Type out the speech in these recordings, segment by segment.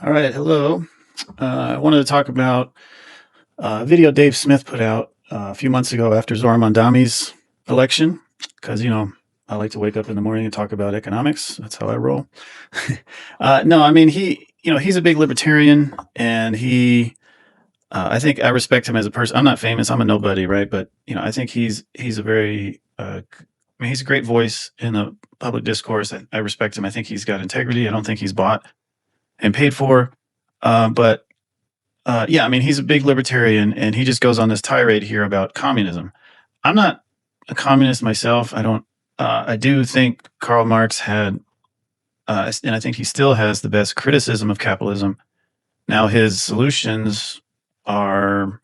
All right, hello. I wanted to talk about a video Dave Smith put out a few months ago after Zohar Mamdani's election, because, I like to wake up in the morning and talk about economics. That's how I roll. No, I mean, he's a big libertarian, and I think I respect him as a person. I'm not famous. I'm a nobody, right? But, I think he's a very, he's a great voice in the public discourse. I respect him. I think he's got integrity. I don't think he's bought and paid for. But yeah, I mean, he's a big libertarian, and he just goes on this tirade here about communism. I'm not a communist myself. I do think Karl Marx had, and I think he still has the best criticism of capitalism. Now, his solutions are,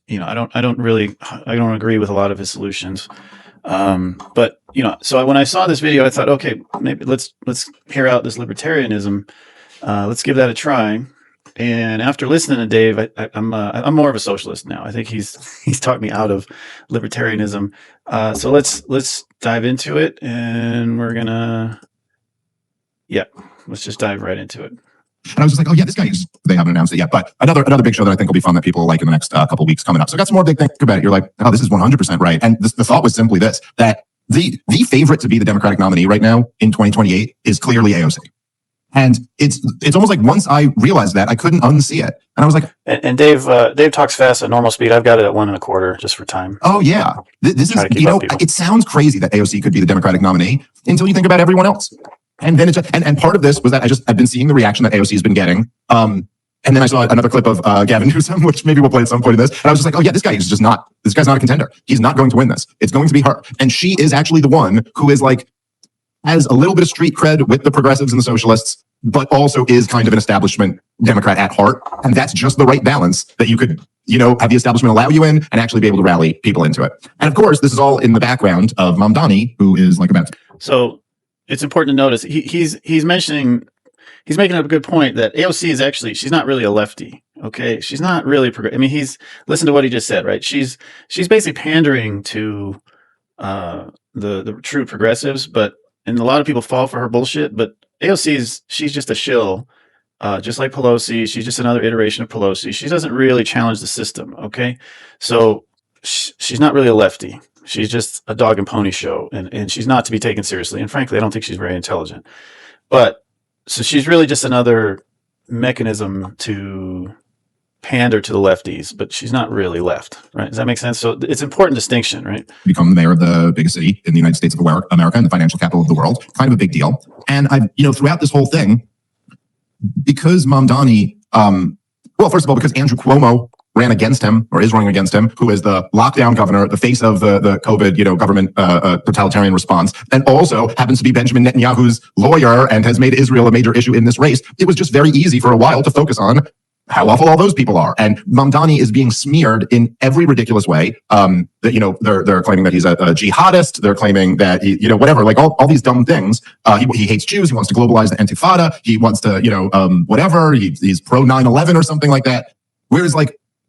I don't agree with a lot of his solutions. But so when I saw this video, I thought, okay, maybe let's hear out this libertarianism. Let's give that a try. And after listening to Dave, I'm more of a socialist now. I think he's talked me out of libertarianism. So let's dive into it, and let's just dive right into it. And I was just like, oh yeah, this guy they haven't announced it yet. But another big show that I think will be fun that people will like in the next couple of weeks coming up. So I got some more big things about it. You're like, oh, this is 100% right. And the thought was simply this, that the favorite to be the Democratic nominee right now in 2028 is clearly AOC. And it's almost like once I realized that, I couldn't unsee it. And I was like, and Dave talks fast at normal speed. I've got it at 1 1/4 just for time. Oh yeah, this is, it sounds crazy that AOC could be the Democratic nominee until you think about everyone else. And then and part of this was that I've been seeing the reaction that AOC has been getting. And then I saw another clip of Gavin Newsom, which maybe we'll play at some point in this. And I was just like, oh yeah, this guy's not a contender. He's not going to win this. It's going to be her. And she is actually the one who is like, has a little bit of street cred with the progressives and the socialists, but also is kind of an establishment Democrat at heart. And that's just the right balance that you could, have the establishment allow you in and actually be able to rally people into it. And of course, this is all in the background of Mamdani, who is like about. So it's important to notice he's making up a good point that AOC is actually, she's not really a lefty. Okay. She's not really, listen to what he just said, right? She's basically pandering to the true progressives, and a lot of people fall for her bullshit, but she's just a shill, just like Pelosi. She's just another iteration of Pelosi. She doesn't really challenge the system. Okay. So she's not really a lefty. She's just a dog and pony show, and she's not to be taken seriously. And frankly, I don't think she's very intelligent, so she's really just another mechanism to pander to the lefties, but she's not really left, right? Does that make sense? So it's an important distinction, right? Become the mayor of the biggest city in the United States of America and the financial capital of the world. Kind of a big deal. And I've, throughout this whole thing, because Mamdani, well, first of all, because Andrew Cuomo ran against him, or is running against him, who is the lockdown governor, the face of the COVID, government totalitarian response, and also happens to be Benjamin Netanyahu's lawyer and has made Israel a major issue in this race. It was just very easy for a while to focus on how awful all those people are. And Mamdani is being smeared in every ridiculous way. That, they're claiming that he's a jihadist. They're claiming that he, whatever, like all these dumb things. He hates Jews. He wants to globalize the Intifada. He wants to, whatever. He's pro 9/11 or something like that. Whereas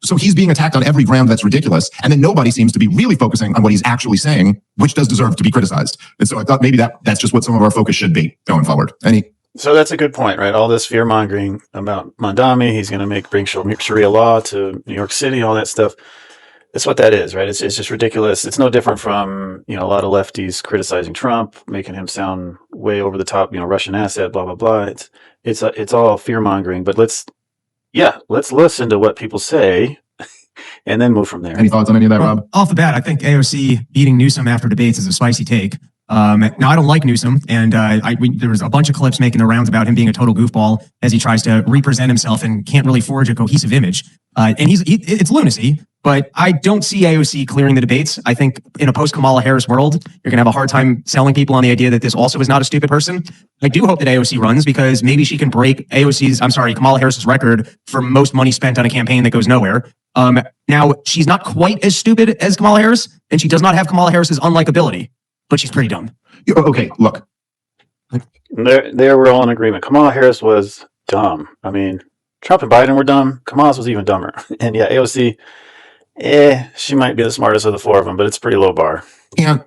so he's being attacked on every ground that's ridiculous. And then nobody seems to be really focusing on what he's actually saying, which does deserve to be criticized. And so I thought maybe that's just what some of our focus should be going forward. So that's a good point, right? All this fear mongering about Mamdani, he's going to bring Sharia law to New York City, all that stuff. That's what that is, right? It's just ridiculous. It's no different from, a lot of lefties criticizing Trump, making him sound way over the top, Russian asset, blah, blah, blah. It's all fear mongering, but let's listen to what people say and then move from there. Any thoughts on any of that, Rob? Off the bat, I think AOC beating Newsom after debates is a spicy take. Now, I don't like Newsom, and there was a bunch of clips making the rounds about him being a total goofball as he tries to represent himself and can't really forge a cohesive image. And it's lunacy, but I don't see AOC clearing the debates. I think in a post-Kamala Harris world, you're going to have a hard time selling people on the idea that this also is not a stupid person. I do hope that AOC runs because maybe she can break Kamala Harris's record for most money spent on a campaign that goes nowhere. Now, she's not quite as stupid as Kamala Harris, and she does not have Kamala Harris's unlikability. But she's pretty dumb. Okay, look. There we're all in agreement. Kamala Harris was dumb. I mean, Trump and Biden were dumb. Kamala's was even dumber. And yeah, AOC, she might be the smartest of the four of them, but it's a pretty low bar. All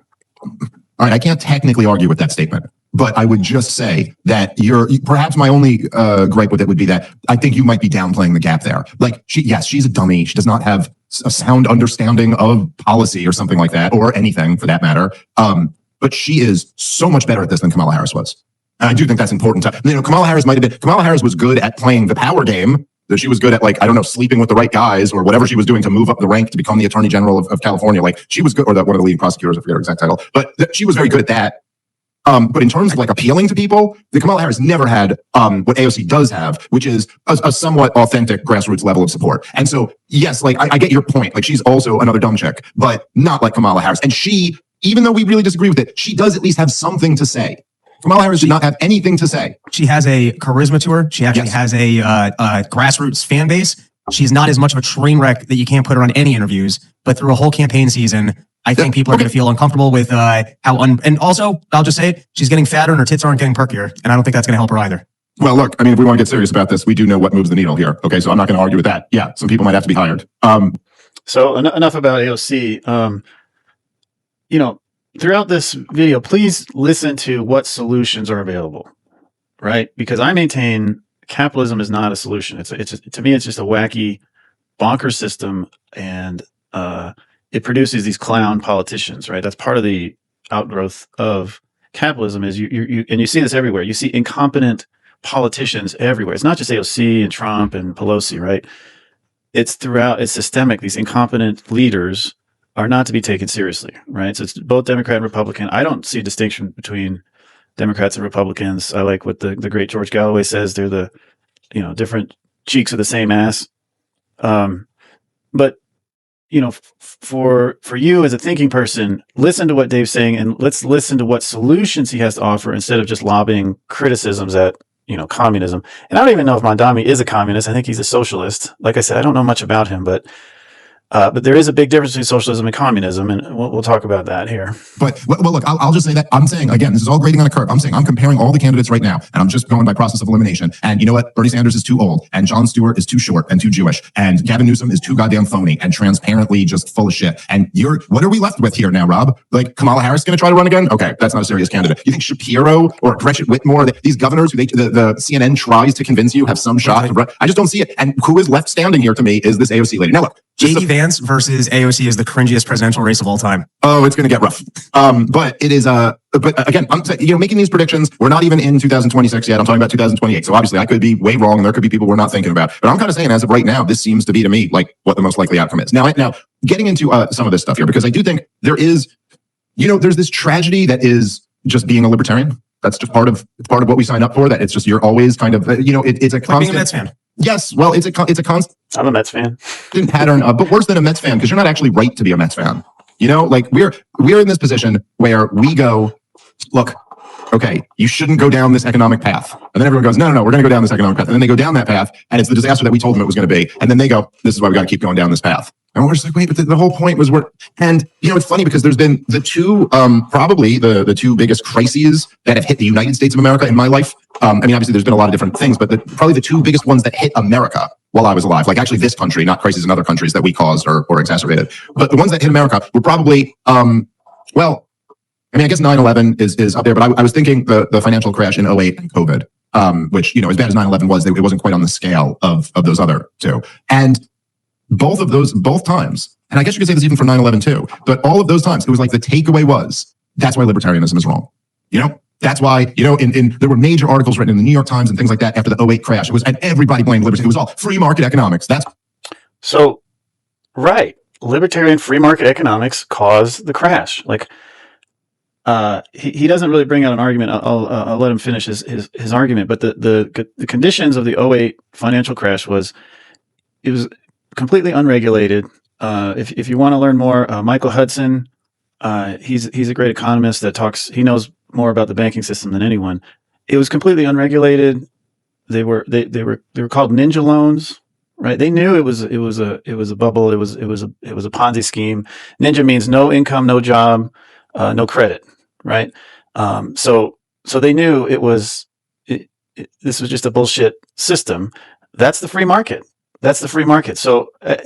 right, I can't technically argue with that statement. But I would just say that perhaps my only gripe with it would be that I think you might be downplaying the gap there. Like, she's a dummy. She does not have a sound understanding of policy or something like that, or anything for that matter. But she is so much better at this than Kamala Harris was. And I do think that's important. Kamala Harris was good at playing the power game. She was good at, like, I don't know, sleeping with the right guys or whatever she was doing to move up the rank to become the Attorney General of California. Like, she was good, or one of the leading prosecutors, I forget her exact title, but she was very good at that. But in terms of, like, appealing to people, the Kamala Harris never had what AOC does have, which is a somewhat authentic grassroots level of support. And so, yes, like, I get your point. Like, she's also another dumb chick, but not like Kamala Harris. And she, even though we really disagree with it, she does at least have something to say. Kamala Harris did not have anything to say. She has a charisma to her. She actually has a grassroots fan base. She's not as much of a train wreck that you can't put her on any interviews, but through a whole campaign season, I think people are going to feel uncomfortable with and also, I'll just say it, she's getting fatter and her tits aren't getting perkier, and I don't think that's going to help her either. Well, look, I mean, if we want to get serious about this, we do know what moves the needle here. Okay, so I'm not going to argue with that. Yeah, some people might have to be hired. So enough about AOC. Throughout this video, please listen to what solutions are available, right? Because I maintain capitalism is not a solution. To me, it's just a wacky, bonkers system, and it produces these clown politicians, right? That's part of the outgrowth of capitalism. Is you see this everywhere. You see incompetent politicians everywhere. It's not just AOC and Trump and Pelosi, right? It's throughout. It's systemic. These incompetent leaders are not to be taken seriously, right? So it's both Democrat and Republican. I don't see a distinction between Democrats and Republicans. I like what the great George Galloway says. They're the, different cheeks of the same ass. But, for you as a thinking person, listen to what Dave's saying, and let's listen to what solutions he has to offer instead of just lobbing criticisms at, communism. And I don't even know if Mondami is a communist. I think he's a socialist. Like I said, I don't know much about him, but there is a big difference between socialism and communism, and we'll talk about that here. But, well, look, I'll just say that I'm saying, again, this is all grading on a curve. I'm saying I'm comparing all the candidates right now, and I'm just going by process of elimination. And you know what? Bernie Sanders is too old, and Jon Stewart is too short and too Jewish, and Gavin Newsom is too goddamn phony and transparently just full of shit. And what are we left with here now, Rob? Like, Kamala Harris going to try to run again? Okay, that's not a serious candidate. You think Shapiro or Gretchen Whitmore, these governors who the CNN tries to convince you have some shot to run? I just don't see it. And who is left standing here to me is this AOC lady. Now, look. J.D. Vance versus AOC is the cringiest presidential race of all time. Oh, it's going to get rough. But it is, but again, I'm making these predictions. We're not even in 2026 yet. I'm talking about 2028. So obviously I could be way wrong, and there could be people we're not thinking about. But I'm kind of saying, as of right now, this seems to be to me like what the most likely outcome is. Now getting into some of this stuff here, because I do think there is, there's this tragedy that is just being a libertarian. That's just part of what we sign up for. That it's just, you're always kind of, it's a constant. Like being a Mets fan. Yes, well, it's a constant. I'm a Mets fan. Pattern, but worse than a Mets fan, because you're not actually right to be a Mets fan. Like we're in this position where we go, look, okay, you shouldn't go down this economic path, and then everyone goes, no, we're going to go down this economic path, and then they go down that path, and it's the disaster that we told them it was going to be, and then they go, this is why we got to keep going down this path. And we're just like, wait, but the whole point was and it's funny because there's been the two, probably the two biggest crises that have hit the United States of America in my life. I mean, obviously there's been a lot of different things, but probably the two biggest ones that hit America while I was alive, like actually this country, not crises in other countries that we caused or exacerbated, but the ones that hit America were probably, well, I mean, I guess 9/11 is up there, but I was thinking the financial crash in 08 and COVID, which, as bad as 9/11 was, it wasn't quite on the scale of those other two. And both times, and I guess you could say this even for 9/11 too, but all of those times, it was like the takeaway was, that's why libertarianism is wrong. That's why, there were major articles written in the New York Times and things like that after the 08 crash. And everybody blamed liberty. It was all free market economics. So, right. Libertarian free market economics caused the crash. Like, he doesn't really bring out an argument. I'll let him finish his argument. But the conditions of the 08 financial crash it was completely unregulated. If you want to learn more, Michael Hudson, he's a great economist that he knows more about the banking system than anyone. It was completely unregulated. They were called ninja loans, right? They knew it was a bubble. It was a Ponzi scheme. Ninja means no income, no job, no credit, right? So they knew this was just a bullshit system. That's the free market. That's the free market. So all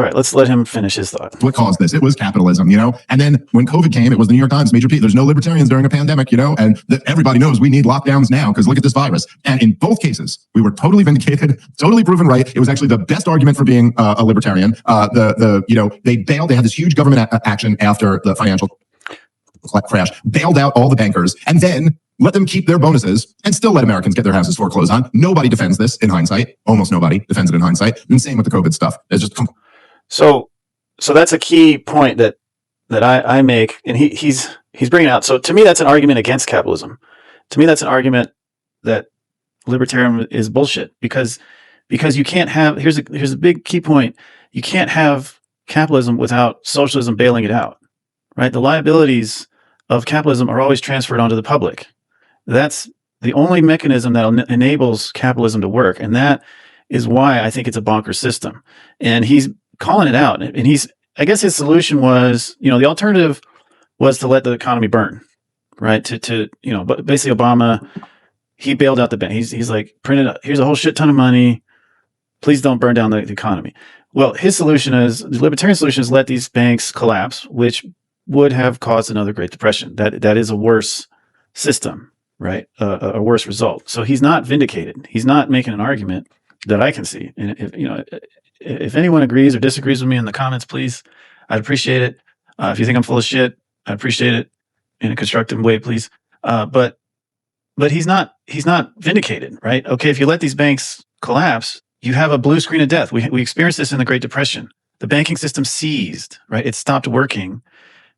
right, let's let him finish his thought. What caused this? It was capitalism, And then when COVID came, it was the New York Times major piece. There's no libertarians during a pandemic, and everybody knows we need lockdowns now because look at this virus. And in both cases, we were totally vindicated, totally proven right. It was actually the best argument for being a libertarian. They bailed. They had this huge government action after the financial crash, bailed out all the bankers, and then let them keep their bonuses and still let Americans get their houses foreclosed on. Nobody defends this in hindsight. Almost nobody defends it in hindsight. And same with the COVID stuff. It's just so that's a key point that I make, and he's bringing out. So to me, that's an argument against capitalism. To me, that's an argument that libertarian is bullshit because you can't have. Here's a big key point. You can't have capitalism without socialism bailing it out, right? The liabilities of capitalism are always transferred onto the public. That's the only mechanism that enables capitalism to work. And that is why I think it's a bonkers system. And he's calling it out. And I guess his solution was, the alternative was to let the economy burn, right? But basically Obama, he bailed out the bank. He's like, here's a whole shit ton of money. Please don't burn down the economy. Well, the libertarian solution is let these banks collapse, which would have caused another Great Depression. That is a worse system. Right, a worse result. So he's not vindicated. He's not making an argument that I can see. And if anyone agrees or disagrees with me in the comments, please, I'd appreciate it. If you think I'm full of shit, I'd appreciate it in a constructive way, please. But he's not vindicated, right? Okay, if you let these banks collapse, you have a blue screen of death. We experienced this in the Great Depression. The banking system seized, right? It stopped working,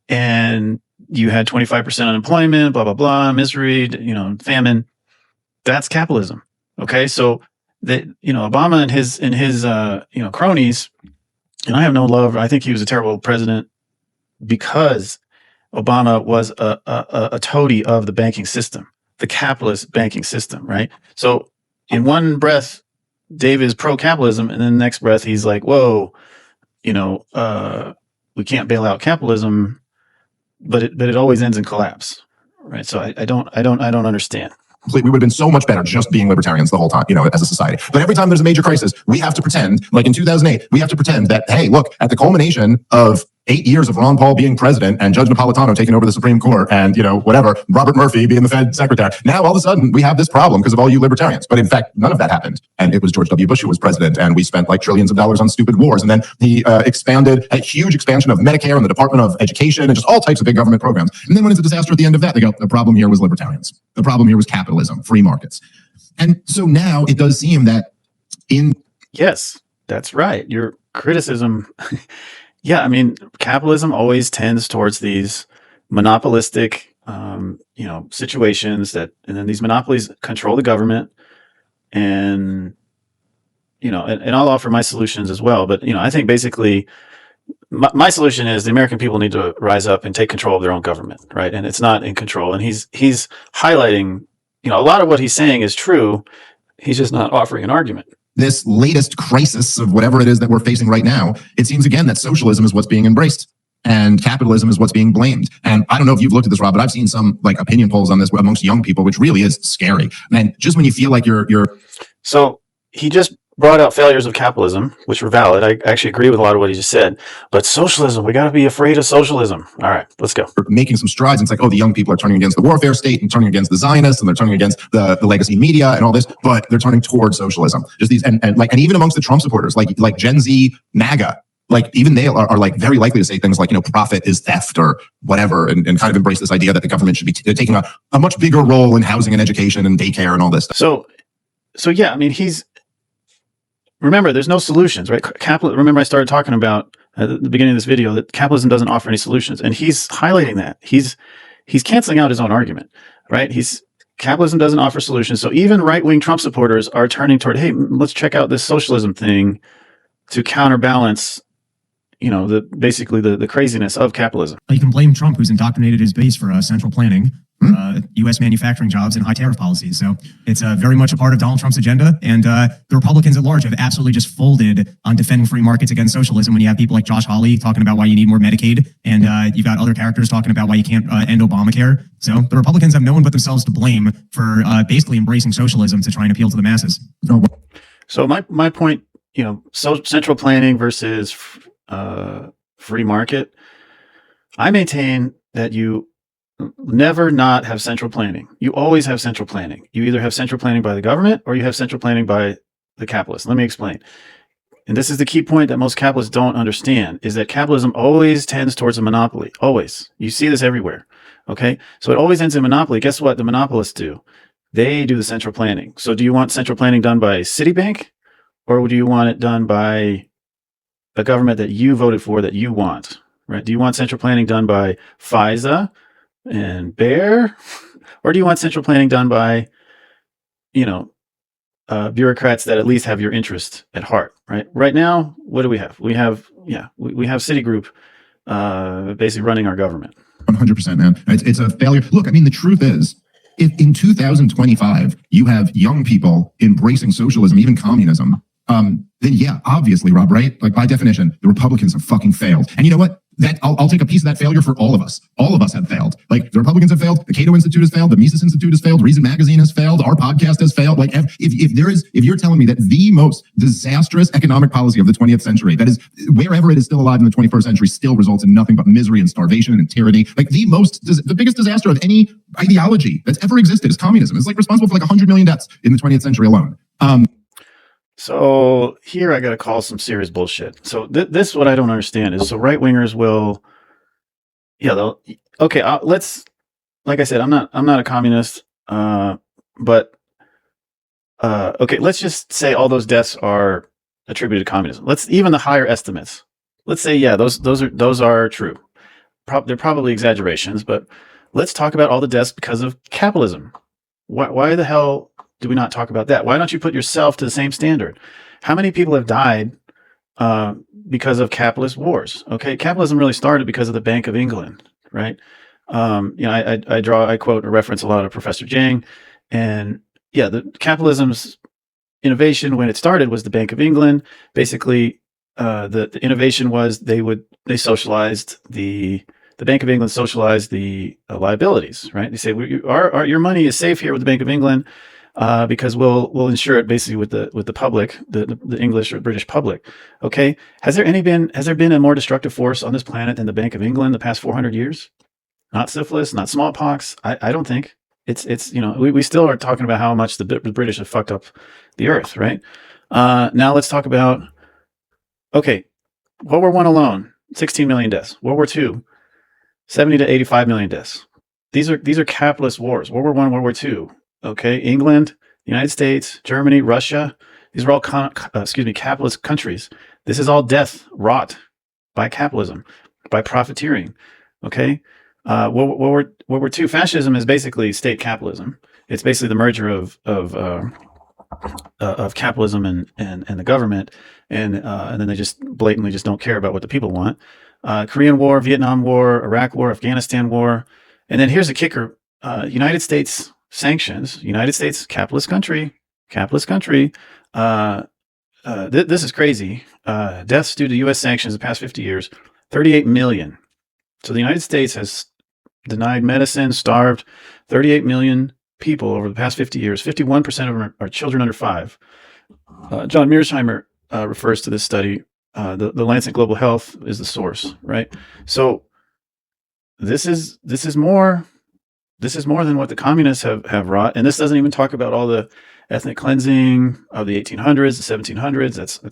and you had 25% unemployment, blah, blah, blah, misery, famine. That's capitalism. Okay. So Obama and his cronies, and I have no love. I think he was a terrible president because Obama was a toady of the banking system, the capitalist banking system. Right. So in one breath, Dave is pro-capitalism. And then the next breath, he's like, whoa, we can't bail out capitalism. But it always ends in collapse, right? So I don't understand. We would have been so much better just being libertarians the whole time, as a society. But every time there's a major crisis, we have to pretend, like in 2008, we have to pretend that, hey, look, at the culmination of 8 years of Ron Paul being president and Judge Napolitano taking over the Supreme Court and, Robert Murphy being the Fed secretary, now all of a sudden we have this problem because of all you libertarians. But in fact, none of that happened. And it was George W. Bush who was president, and we spent like trillions of dollars on stupid wars. And then he expanded a huge expansion of Medicare and the Department of Education and just all types of big government programs. And then when it's a disaster at the end of that, they go, the problem here was libertarians. The problem here was capitalism, free markets. And so now it does seem that Yes, that's right. Your criticism... Yeah, I mean, capitalism always tends towards these monopolistic, situations and then these monopolies control the government, and I'll offer my solutions as well. But I think basically my solution is the American people need to rise up and take control of their own government, right? And it's not in control. And he's highlighting, a lot of what he's saying is true. He's just not offering an argument. This latest crisis of whatever it is that we're facing right now, it seems again that socialism is what's being embraced and capitalism is what's being blamed. And I don't know if you've looked at this, Rob, but I've seen some opinion polls on this amongst young people, which really is scary. And just when you feel like you're So he just brought out failures of capitalism, which were valid. I actually agree with a lot of what he just said. But socialism, we got to be afraid of socialism. All right, let's go. Making some strides. And it's like, the young people are turning against the warfare state and turning against the Zionists, and they're turning against the legacy media and all this, but they're turning towards socialism. Just these, and even amongst the Trump supporters, like Gen Z MAGA, even they are very likely to say things like, profit is theft or whatever, and kind of embrace this idea that the government should be taking a much bigger role in housing and education and daycare and all this stuff. So yeah, I mean, remember, there's no solutions, right? Remember, I started talking about at the beginning of this video that capitalism doesn't offer any solutions, and he's highlighting that. He's canceling out his own argument, right? Capitalism doesn't offer solutions. So even right-wing Trump supporters are turning toward, hey, let's check out this socialism thing to counterbalance, basically the craziness of capitalism. You can blame Trump, who's indoctrinated his base for central planning, U.S. manufacturing jobs, and high tariff policies. So it's very much a part of Donald Trump's agenda. And the Republicans at large have absolutely just folded on defending free markets against socialism when you have people like Josh Hawley talking about why you need more Medicaid. And you've got other characters talking about why you can't end Obamacare. So the Republicans have no one but themselves to blame for basically embracing socialism to try and appeal to the masses. So my point central planning versus free market. I maintain that you never not have central planning. You always have central planning. You either have central planning by the government or you have central planning by the capitalists. Let me explain. And this is the key point that most capitalists don't understand, is that capitalism always tends towards a monopoly. Always. You see this everywhere. Okay? So it always ends in monopoly. Guess what the monopolists do? They do the central planning. So do you want central planning done by Citibank, or do you want it done by a government that you voted for, that you want? Right? Do you want central planning done by FISA and Bear, or do you want central planning done by, bureaucrats that at least have your interest at heart? Right now, what do we have? We have Citigroup basically running our government. 100%, man. It's a failure. Look, I mean, the truth is, if in 2025 you have young people embracing socialism, even communism, then yeah, obviously, Rob, right? Like, by definition, the Republicans have fucking failed. And you know what? That I'll take a piece of that failure for all of us. All of us have failed. Like, the Republicans have failed. The Cato Institute has failed. The Mises Institute has failed. Reason Magazine has failed. Our podcast has failed. Like, if you're telling me that the most disastrous economic policy of the 20th century, that is, wherever it is still alive in the 21st century, still results in nothing but misery and starvation and tyranny. Like, the biggest disaster of any ideology that's ever existed is communism. It's like responsible for like 100 million deaths in the 20th century alone. So here I got to call some serious bullshit. So this what I don't understand is, so right wingers will, let's, like I said, I'm not a communist, but let's just say all those deaths are attributed to communism. Let's even the higher estimates. Let's say those are true. They're probably exaggerations, but let's talk about all the deaths because of capitalism. Why the hell do we not talk about that? Why don't you put yourself to the same standard? How many people have died because of capitalist wars? Okay, capitalism really started because of the Bank of England, right? I quote or reference a lot of Professor Jang, and the capitalism's innovation when it started was the Bank of England. Basically, the innovation was they socialized the Bank of England socialized the liabilities, right? They say your money is safe here with the Bank of England. Because we'll insure it basically with the public, the English or British public. Okay, has there been a more destructive force on this planet than the Bank of England the past 400 years? Not syphilis, not smallpox. I don't think it's we still are talking about how much the British have fucked up the earth, right? Now let's talk about World War I alone, 16 million deaths. World War II, 70 to 85 million deaths. These are capitalist wars. World War I, World War II. Okay, England, United States, Germany, Russia, these are all capitalist countries. This is all death wrought by capitalism, by profiteering. Okay, World War II, fascism is basically state capitalism. It's basically the merger of capitalism and the government, and then they just blatantly just don't care about what the people want. Korean War, Vietnam War, Iraq War, Afghanistan War, and then here's the kicker: United States sanctions. United States, capitalist country. This is crazy. Deaths due to U.S. sanctions the past 50 years, 38 million. So the United States has denied medicine, starved 38 million people over the past 50 years. 51% of them are children under 5. John Mearsheimer refers to this study. The Lancet Global Health is the source, right? So this is more than what the communists have wrought. And this doesn't even talk about all the ethnic cleansing of the 1800s, the 1700s.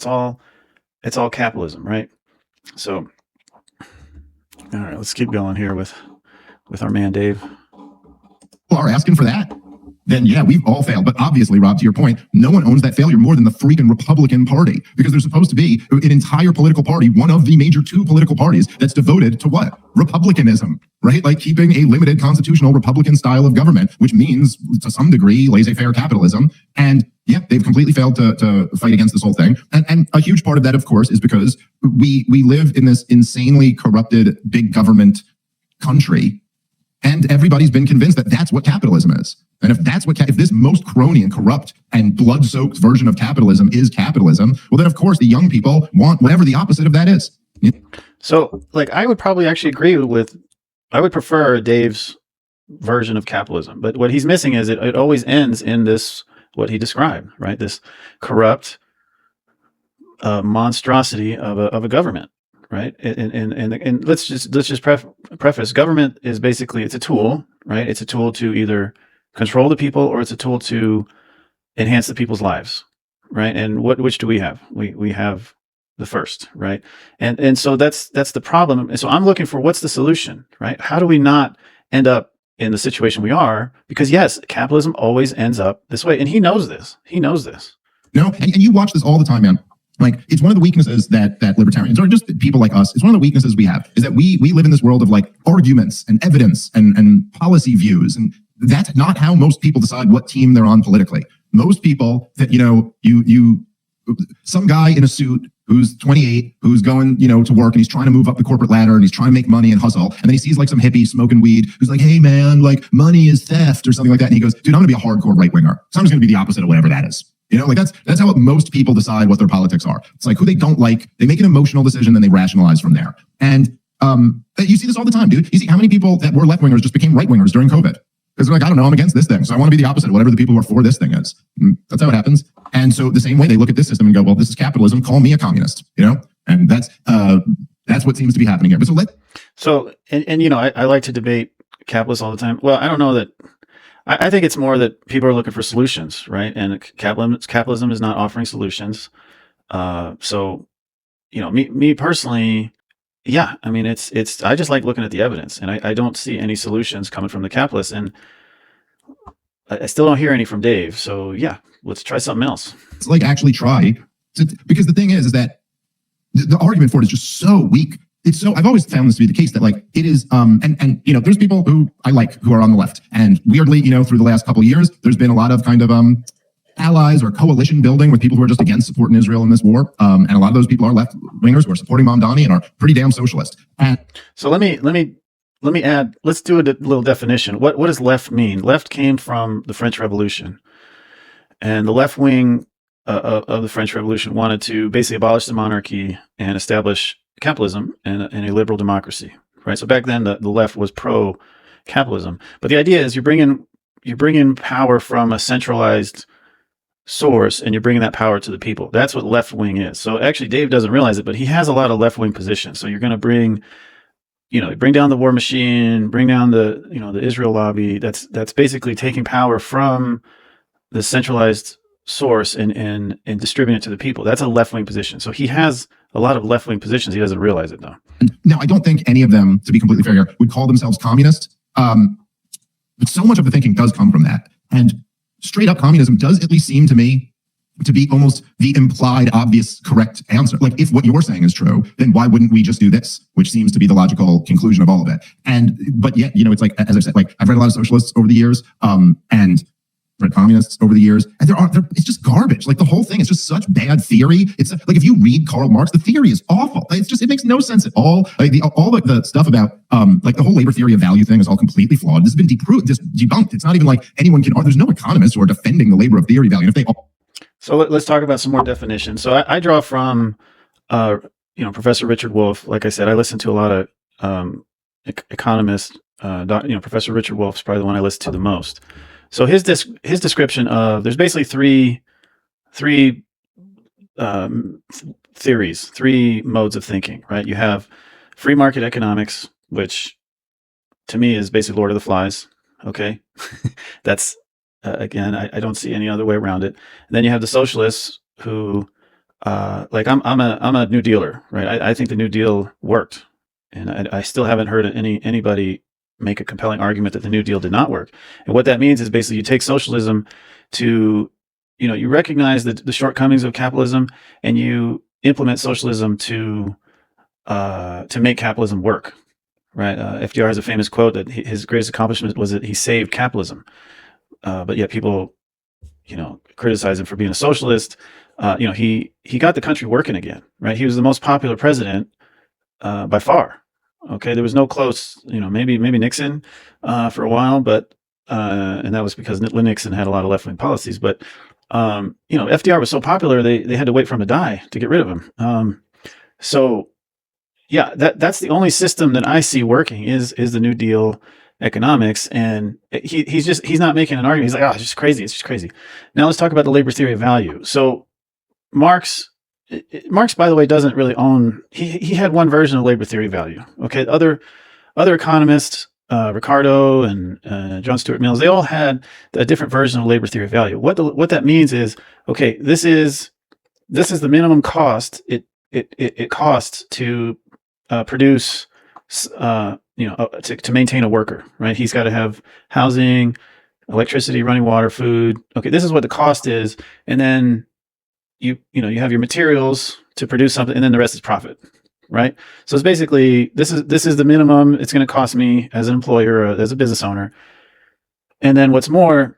It's all capitalism, right? So, all right, let's keep going here with our man, Dave. Are asking for that, then yeah, we've all failed. But obviously, Rob, to your point, no one owns that failure more than the freaking Republican Party, because there's supposed to be an entire political party, one of the major 2 political parties that's devoted to what? Republicanism, right? Like keeping a limited constitutional Republican style of government, which means to some degree laissez-faire capitalism. And yeah, they've completely failed to fight against this whole thing. And a huge part of that, of course, is because we live in this insanely corrupted big government country. And everybody's been convinced that that's what capitalism is. And if that's if this most crony and corrupt and blood-soaked version of capitalism is capitalism, well, then of course the young people want whatever the opposite of that is. So, like, I would probably actually I would prefer Dave's version of capitalism. But what he's missing is it always ends in this, what he described, right? This corrupt, monstrosity of a government, right? And let's just preface: government is basically, it's a tool, right? It's a tool to either control the people, or it's a tool to enhance the people's lives, right? And which do we have? We have the first, right? And so that's the problem. And so I'm looking for, what's the solution, right? How do we not end up in the situation we are? Because yes, capitalism always ends up this way, and he knows this. He knows this. No, and you watch this all the time, man. Like, it's one of the weaknesses that libertarians, or just people like us, it's one of the weaknesses we have, is that we live in this world of like arguments and evidence and policy views, and that's not how most people decide what team they're on politically. Most people that, some guy in a suit who's 28, who's going, to work, and he's trying to move up the corporate ladder, and he's trying to make money and hustle. And then he sees like some hippie smoking weed who's like, hey man, like money is theft or something like that. And he goes, dude, I'm gonna be a hardcore right winger. So I'm just gonna be the opposite of whatever that is. Like that's how most people decide what their politics are. It's like who they don't like, they make an emotional decision, then they rationalize from there. And you see this all the time, dude. You see how many people that were left wingers just became right wingers during COVID. Because they're like, I don't know, I'm against this thing, so I want to be the opposite of whatever the people who are for this thing is. That's how it happens. And so the same way they look at this system and go, well, this is capitalism, call me a communist, And that's what seems to be happening here. But I like to debate capitalists all the time. Well, I don't know that. I think it's more that people are looking for solutions, right? And capitalism is not offering solutions. Me personally, yeah, I mean, it's. I just like looking at the evidence, and I don't see any solutions coming from the capitalists, and I still don't hear any from Dave. So yeah, let's try something else. It's like actually try, because the thing is that the argument for it is just so weak. It's so, I've always found this to be the case that like it is, there's people who I like who are on the left, and weirdly, through the last couple of years, there's been a lot of kind of allies or coalition building with people who are just against supporting Israel in this war, and a lot of those people are left wingers who are supporting Mamdani and are pretty damn socialist. And so let me add. Let's do a little definition. What does left mean? Left came from the French Revolution, and the left wing of the French Revolution wanted to basically abolish the monarchy and establish capitalism and a liberal democracy, right? So back then, the left was pro-capitalism, but the idea is you bring in power from a centralized source, and you're bringing that power to the people. That's what left wing is. So actually, Dave doesn't realize it, but he has a lot of left wing positions. So you're going to bring down the war machine, bring down the Israel lobby. That's basically taking power from the centralized source and distributing it to the people. That's a left wing position. So he has a lot of left wing positions. He doesn't realize it though. Now, I don't think any of them, to be completely fair here, would call themselves communist. But so much of the thinking does come from that. And straight up communism does at least seem to me to be almost the implied, obvious, correct answer. Like, if what you're saying is true, then why wouldn't we just do this? Which seems to be the logical conclusion of all of it. But yet, it's like, as I've said, like I've read a lot of socialists over the years, and read communists over the years, and it's just garbage. Like the whole thing is just such bad theory. It's like, if you read Karl Marx, the theory is awful. It makes no sense at all. Like all the stuff about like the whole labor theory of value thing is all completely flawed. This has been debunked. It's not even like anyone can. There's no economists who are defending the labor of theory value. If they all. So let's talk about some more definitions. So I draw from Professor Richard Wolff. Like I said, I listen to a lot of economists. Professor Richard Wolff is probably the one I listen to the most. So his description of, there's basically three theories, three modes of thinking, right? You have free market economics, which to me is basically Lord of the Flies. Okay, that's again, I don't see any other way around it. And then you have the socialists who, like I'm a New Dealer, right? I think the New Deal worked, and I still haven't heard anybody make a compelling argument that the New Deal did not work. And what that means is basically you take socialism to, you recognize the shortcomings of capitalism, and you implement socialism to make capitalism work, right? FDR has a famous quote that his greatest accomplishment was that he saved capitalism. But yet people, criticize him for being a socialist. He got the country working again, right? He was the most popular president by far. Okay, there was no close, maybe Nixon for a while, but and that was because Nixon had a lot of left-wing policies. But FDR was so popular, they had to wait for him to die to get rid of him. So yeah, that's the only system that I see working is the New Deal economics, and he's not making an argument. He's like, it's just crazy. Now let's talk about the labor theory of value. So Marx Marx, by the way, doesn't really own. He had one version of labor theory value. Okay, other economists, Ricardo and John Stuart Mills, they all had a different version of labor theory value. What that means is, okay, this is the minimum cost it costs to produce, to maintain a worker, right? He's got to have housing, electricity, running water, food. Okay, this is what the cost is, and then you have your materials to produce something, and then the rest is profit, right? So it's basically this is the minimum it's going to cost me as an employer or as a business owner, and then what's more,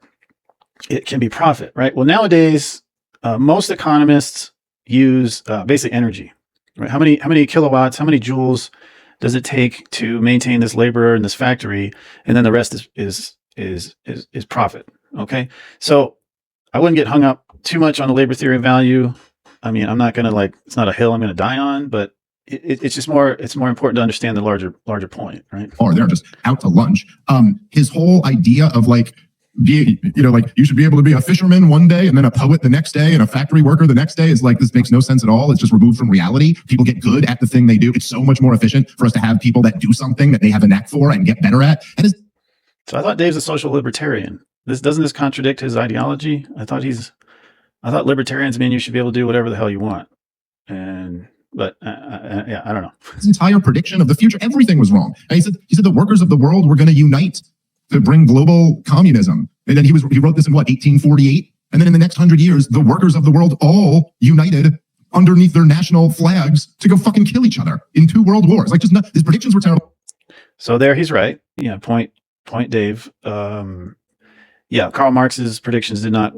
it can be profit, right? Well, nowadays most economists use basic energy, right? How many kilowatts, how many joules does it take to maintain this laborer in this factory, and then the rest is profit. Okay, so I wouldn't get hung up too much on the labor theory of value. I mean, I'm not gonna it's not a hill I'm gonna die on, but it's just more important to understand the larger point, right? Or they're just out to lunch. His whole idea of like being, like you should be able to be a fisherman one day and then a poet the next day and a factory worker the next day is like, this makes no sense at all. It's just removed from reality. People get good at the thing they do. It's so much more efficient for us to have people that do something that they have a knack for and get better at. So I thought Dave's a social libertarian. Doesn't this contradict his ideology? I thought libertarians mean you should be able to do whatever the hell you want. But I don't know. His entire prediction of the future, everything was wrong. And he said the workers of the world were going to unite to bring global communism. And then he wrote this in 1848? And then in the next 100 years, the workers of the world all united underneath their national flags to go fucking kill each other in 2 world wars. Like, his predictions were terrible. So there, he's right. Yeah, point Dave. Yeah, Karl Marx's predictions did not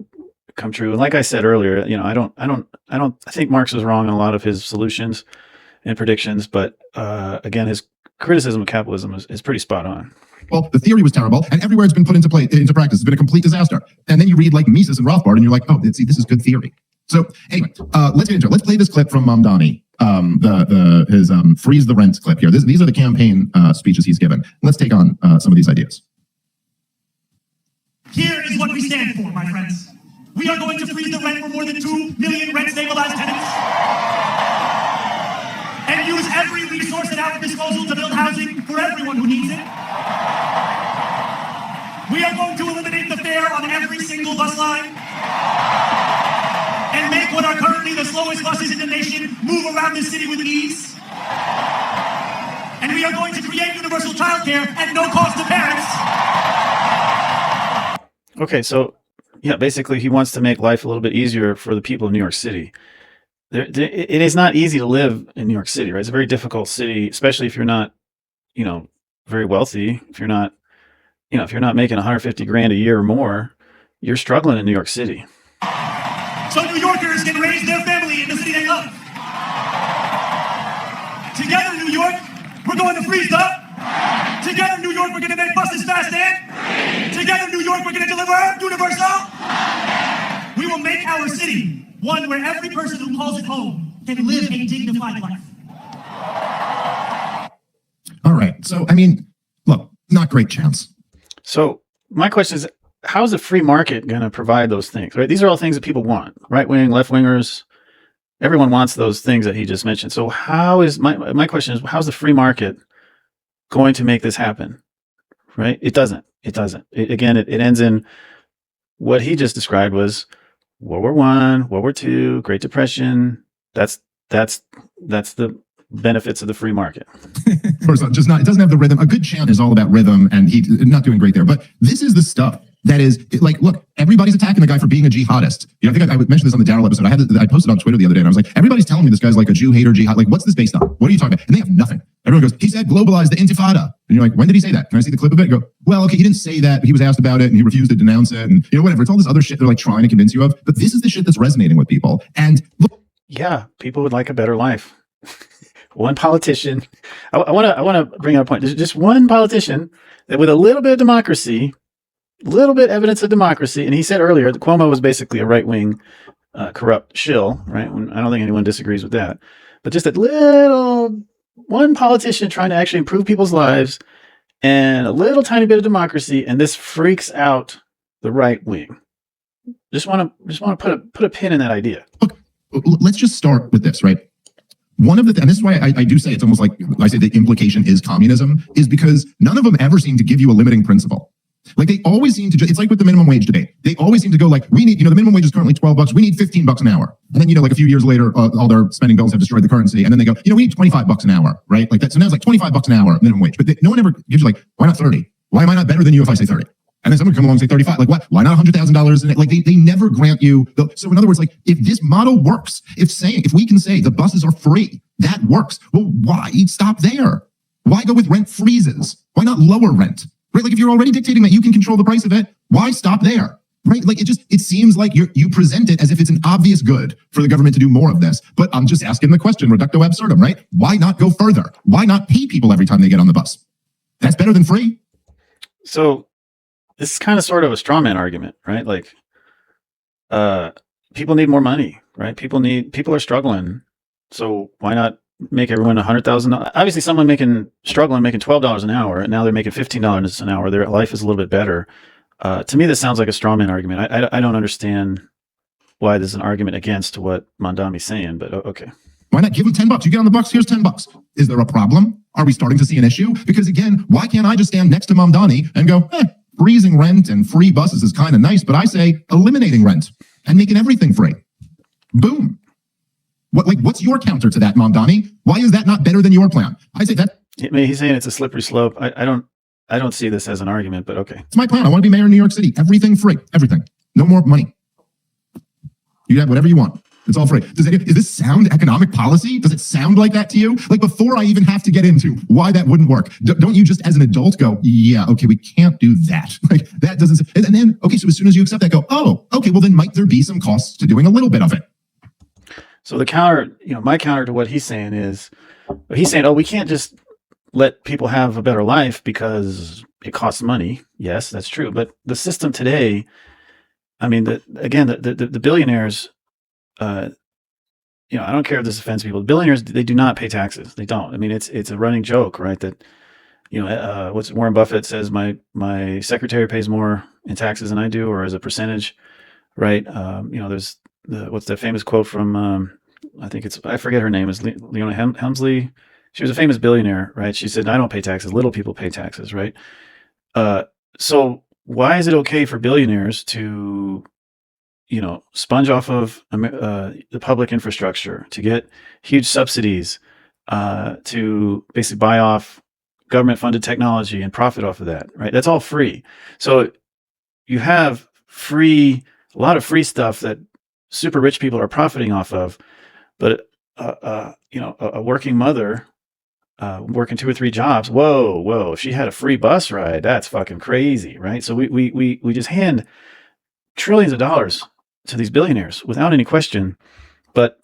come true. And like I said earlier, I think Marx was wrong on a lot of his solutions and predictions, but again, his criticism of capitalism is pretty spot on. Well, the theory was terrible, and everywhere it's been put into practice, it's been a complete disaster. And then you read like Mises and Rothbard, and you're like, oh, see, this is good theory. So anyway, let's get into it. Let's play this clip from Mamdani, his freeze the rent clip here. These are the campaign speeches he's given. Let's take on some of these ideas. Here is what we stand for, my friends. We are going to freeze the rent for more than 2 million rent-stabilized tenants and use every resource at our disposal to build housing for everyone who needs it. We are going to eliminate the fare on every single bus line and make what are currently the slowest buses in the nation move around this city with ease. And we are going to create universal childcare at no cost to parents. Okay, so yeah, basically he wants to make life a little bit easier for the people of New York City. It is not easy to live in New York City, right? It's a very difficult city, especially if you're not, very wealthy. If you're not making 150 grand a year or more, you're struggling in New York City. So New Yorkers can raise their family in the city they love. Together, New York, we're going to freeze the. Together, New York, we're going to make buses fast and. Together, New York, we're going to deliver universal. We will make our city one where every person who calls it home can live a dignified life. All right. So, I mean, look, not great chance. So my question is, how is the free market going to provide those things, right? These are all things that people want, right wing, left wingers. Everyone wants those things that he just mentioned. So how is my question is, how's the free market going to make this happen? Right? It doesn't. It ends in what he just described was World War I, World War II, Great Depression. That's the benefits of the free market. First of all, it doesn't have the rhythm. A good chant is all about rhythm, and he's not doing great there. But this is the stuff that is like, look, everybody's attacking the guy for being a jihadist. I think I mentioned this on the Daryl episode. I posted on Twitter the other day, and I was like, everybody's telling me this guy's like a Jew hater, jihad. Like, what's this based on? What are you talking about? And they have nothing. Everyone goes, he said globalize the intifada. And you're like, when did he say that? Can I see the clip of it? You go, well, okay, he didn't say that, but he was asked about it and he refused to denounce it. And whatever. It's all this other shit they're like trying to convince you of. But this is the shit that's resonating with people. And look, yeah, people would like a better life. One politician. I want to bring up a point. There's just one politician that with a little bit of democracy, little bit evidence of democracy. And he said earlier that Cuomo was basically a right-wing corrupt shill, right? I don't think anyone disagrees with that. But just one politician trying to actually improve people's lives and a little tiny bit of democracy, and this freaks out the right wing. Just want to put a pin in that idea. Look, let's just start with this, right? One of the, and this is why I do say it's almost like I say the implication is communism, is because none of them ever seem to give you a limiting principle. Like they always seem to, it's like with the minimum wage debate. They always seem to go like, we need, the minimum wage is currently $12. We need $15 an hour. And then, like a few years later, all their spending bills have destroyed the currency. And then they go, we need $25 an hour, right? Like that. So now it's like $25 an hour minimum wage, but no one ever gives you like, why not 30? Why am I not better than you if I say 30? And then someone come along and say 35. Like what? Why not $100,000 in it? Like they never grant you. So in other words, like if this model works, if we can say the buses are free, that works. Well, why stop there? Why go with rent freezes? Why not lower rent? Right? Like if you're already dictating that you can control the price of it, why stop there? Right? Like it seems like you present it as if it's an obvious good for the government to do more of this. But I'm just asking the question, reductio absurdum, right? Why not go further? Why not pay people every time they get on the bus? That's better than free. So this is kind of sort of a straw man argument, right? Like, people need more money, right? People are struggling. So why not make everyone $100,000? Obviously someone struggling, making $12 an hour, and now they're making $15 an hour. Their life is a little bit better. To me, this sounds like a straw man argument. I don't understand why there's an argument against what Mondami's saying, but okay. Why not give them $10? You get on the bus, here's $10. Is there a problem? Are we starting to see an issue? Because again, why can't I just stand next to Mamdani and go, freezing rent and free buses is kind of nice, but I say eliminating rent and making everything free. Boom. What's your counter to that, Mamdani? Why is that not better than your plan? I say that. I mean, he's saying it's a slippery slope. I don't see this as an argument, but okay. It's my plan. I want to be mayor of New York City. Everything free. Everything. No more money. You have whatever you want. It's all free. Does this sound economic policy? Does it sound like that to you? Like before I even have to get into why that wouldn't work, don't you just as an adult go, yeah, okay, we can't do that. Like that doesn't, and then, okay, so as soon as you accept that, go, oh, okay, well then might there be some costs to doing a little bit of it? So the counter, my counter to what he's saying is, oh, we can't just let people have a better life because it costs money. Yes, that's true. But the system today, I mean, the billionaires, I don't care if this offends people. The billionaires, they do not pay taxes. They don't. I mean, it's a running joke, right? That, what's Warren Buffett says, my secretary pays more in taxes than I do, or as a percentage, right? There's what's that famous quote from, I forget her name, is Leona Helmsley. She was a famous billionaire, right? She said, I don't pay taxes. Little people pay taxes, right? So why is it okay for billionaires to, sponge off of the public infrastructure, to get huge subsidies, to basically buy off government-funded technology and profit off of that, right? That's all free. So you have a lot of free stuff that super rich people are profiting off of, but a working mother working 2 or 3 jobs, whoa, if she had a free bus ride, that's fucking crazy, right? So we just hand trillions of dollars to these billionaires without any question, but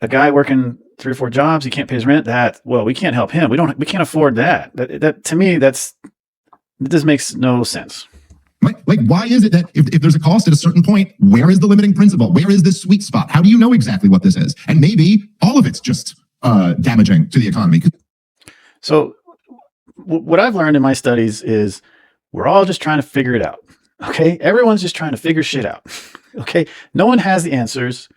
a guy working 3 or 4 jobs, he can't pay his rent. We can't help him. We can't afford that. That to me, this makes no sense. Like, why is it that if there's a cost at a certain point, where is the limiting principle? Where is this sweet spot? How do you know exactly what this is? And maybe all of it's just damaging to the economy. So what I've learned in my studies is we're all just trying to figure it out. Okay. Everyone's just trying to figure shit out. Okay. No one has the answers,